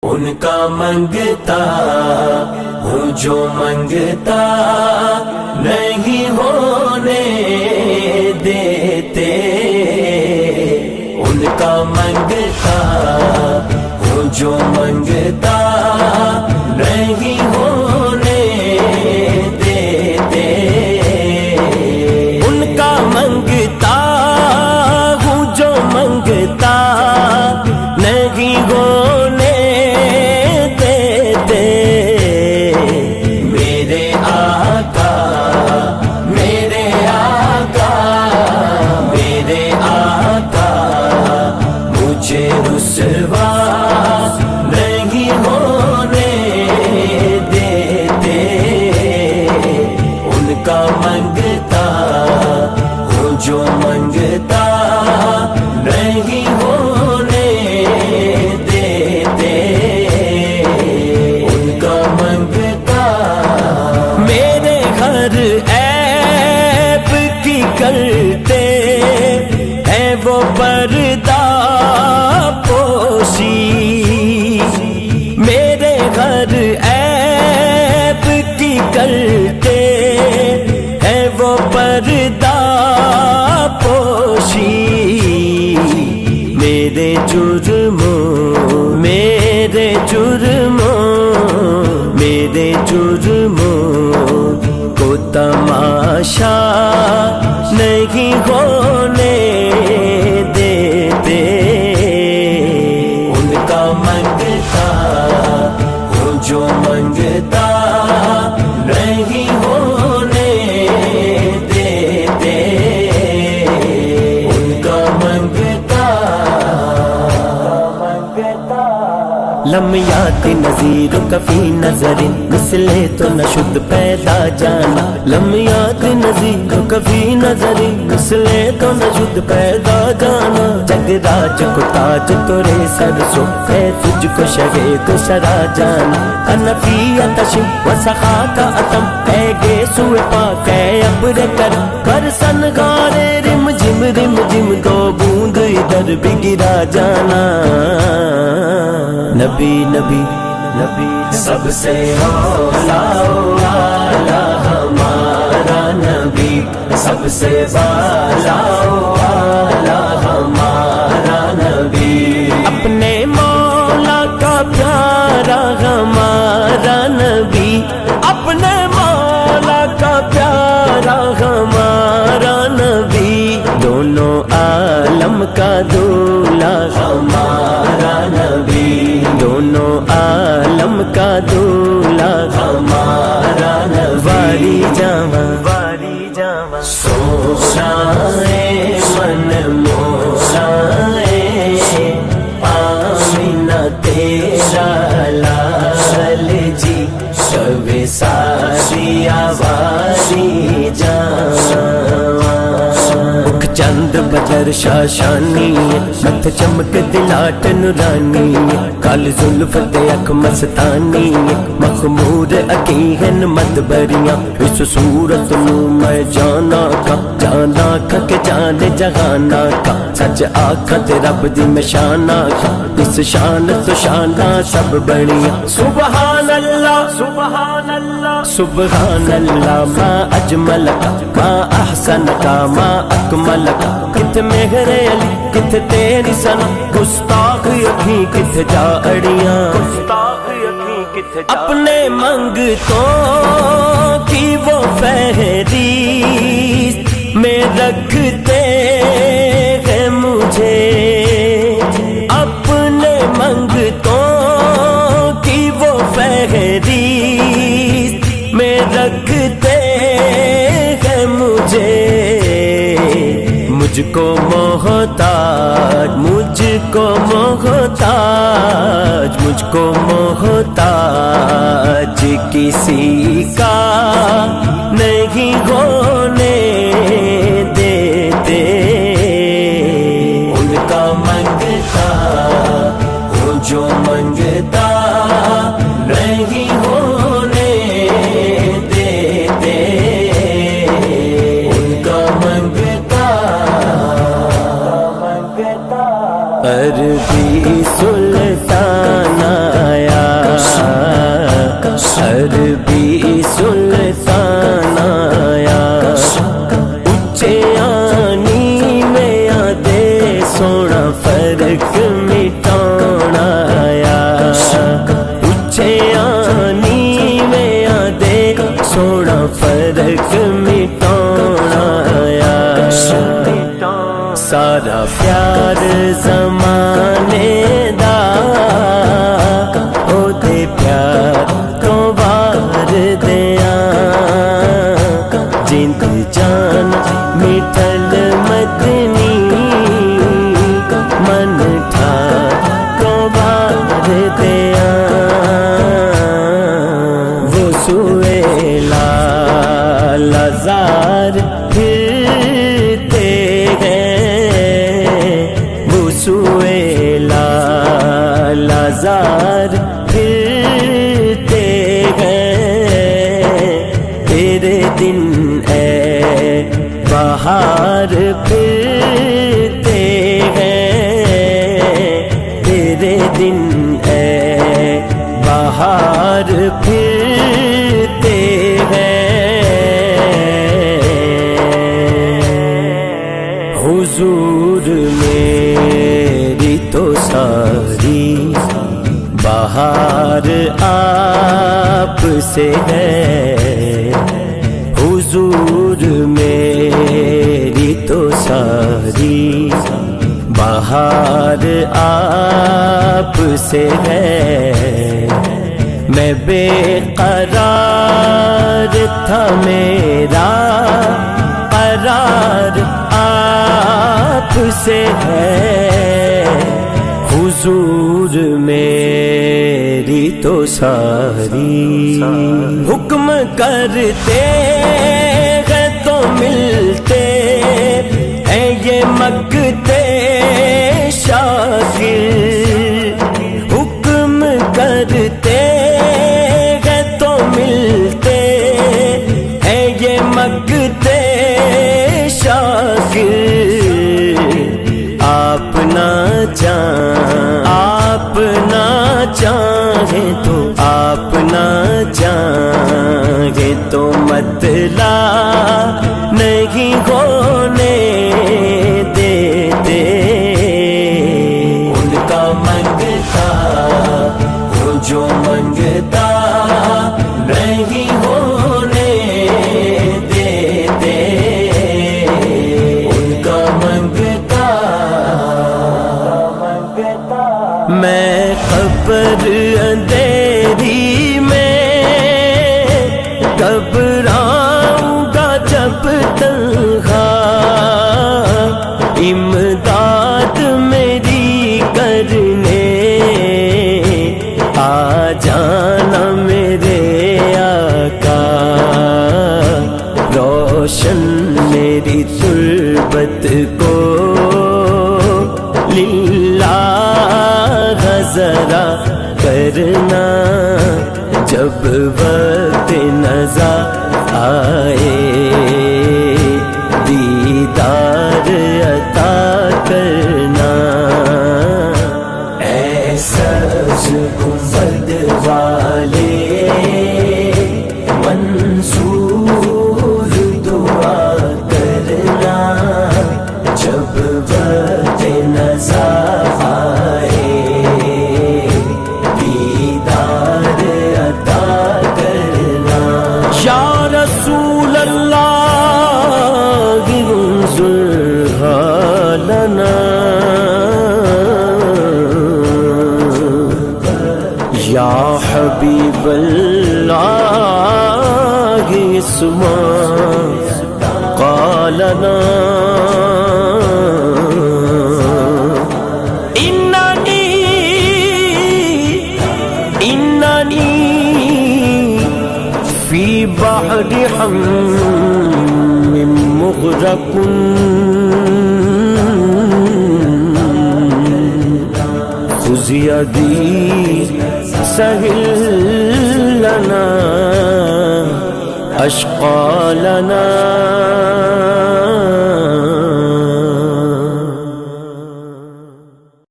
ان کا منگتا ہوں جو منگتا نہیں ہونے دیتے، ان کا منگتا ہوں جو منگتا نہیں ہونے دیتے، ان کا منگتا ہوں جو منگتا نہیں ہونے دیتے، میرے آقا میرے آقا میرے آقا مجھے رسوا نہیں ہونے دیتے، ان کا منگتا ہوں جو منگتا نہیں ہونے دیتے، ان کا منگتا میرے گھر عیب کی کرتے ہیں وہ پردہ پوشی، میرے گھر عیب کی کرتے ہیں وہ پردہ پوشی، میرے جرموں میرے جرموں میرے جرموں کو تماشا نہیں ہونے دیتے، ان کا منگتا ہوں جو منگتا نہیں ہونے دیتے، ان کا منگتا لمیات نظیر کفی نظر مثلے تو نشد پیدا جانا، لمیات نظیر کفی نظر مثلے تو نشد پیدا جانا، جگ راج کو تاج تورے سر سو ہے تجھ کو شہے تو سرا جانا، انفی اتش و سخا کا اتم ہے گے سوئے پاک ہے ابر کرم پر سنگارے رم جم دو بوند ادھر بھی گرا جانا، نبی نبی نبی سب سے اولا والا ہمارا نبی، سب سے بالا والا ہمارا نبی، اپنے مولا کا پیارا ہمارا نبی، اپنے مولا کا پیارا ہمارا نبی، دونوں عالم کا دولا ہمارا نبی، دونوں عالم کا دولا ہمارا نبی، واری جاواں سوشائے من موشائے آمینہ تیرا لال جی، شب ساری آواری جاواں، چند بدر شاشانی مت چمک دلاٹ نورانی، کال زلف تے اکھ مستانی، مخمور عقیہن مدبریاں، اس صورت نو میں جانا کھا کہ جان جہانا کا، سچ آکھاں تے رب دی میں شانا کھا، اس شان تو شاناں سب بڑیاں، سبحان اللہ سبحان اللہ سبحان اللہ، ما اجمل کا ما احسن کا ما اکمل کا، کت مہر علی کت تیری سنا، گستاخ اکھیں کت جا اڑیاں، اپنے منگتوں کی وہ فہرست میں رکھتے ہیں مجھے، اپنے منگتوں کی وہ فہرست میں رکھتے ہیں مجھے، مجھ کو محتاج مجھ کو محتاج مجھ کو محتاج کسی کا نہیں ہونے دیتے، ان کا منگتا ہوں جو منگتا نہیں ہونے دیتے، ان کا منگتا عربی سلطانہ ہیں تیرے دن اے بہار پھرتے ہیں تیرے دن اے بہار پھرتے ہیں حضور میری تو ساری بہار آپ سے ہے حضور میری تو ساری بہار آپ سے ہے میں بے قرار تھا میرا قرار آپ سے ہے حضور میری تو ساری حکم کرتے ہیں تو ملتے ہیں یہ مگتے شاکر حکم کرتے ہیں تو ملتے ہیں یہ مگتے شاکر آپ نہ چاہیں تو آپ نہ چاہیں تو مطلع نہیں ہونے دیتے ان کا منگتا وہ جو منگتا نہیں ہونے دیتے ان کا منگتا میں قبر اندھیری میں گھبراؤں گا جب تنہا امداد میری کرنے آ جانا میرے آقا روشن میری تربت کو للہ ذرا کرنا جب وقت نظر آئے دیدار عطا کرنا ایسا گنبد والے منصور دعا کرنا جب وقت نظر آئے دیدار عطا کرنا یا رسول اللہ انظرها لنا یا حبیب اللہ اسمع قالنا فی بحر حم مغرق خذ یدی سہل لنا اشقالنا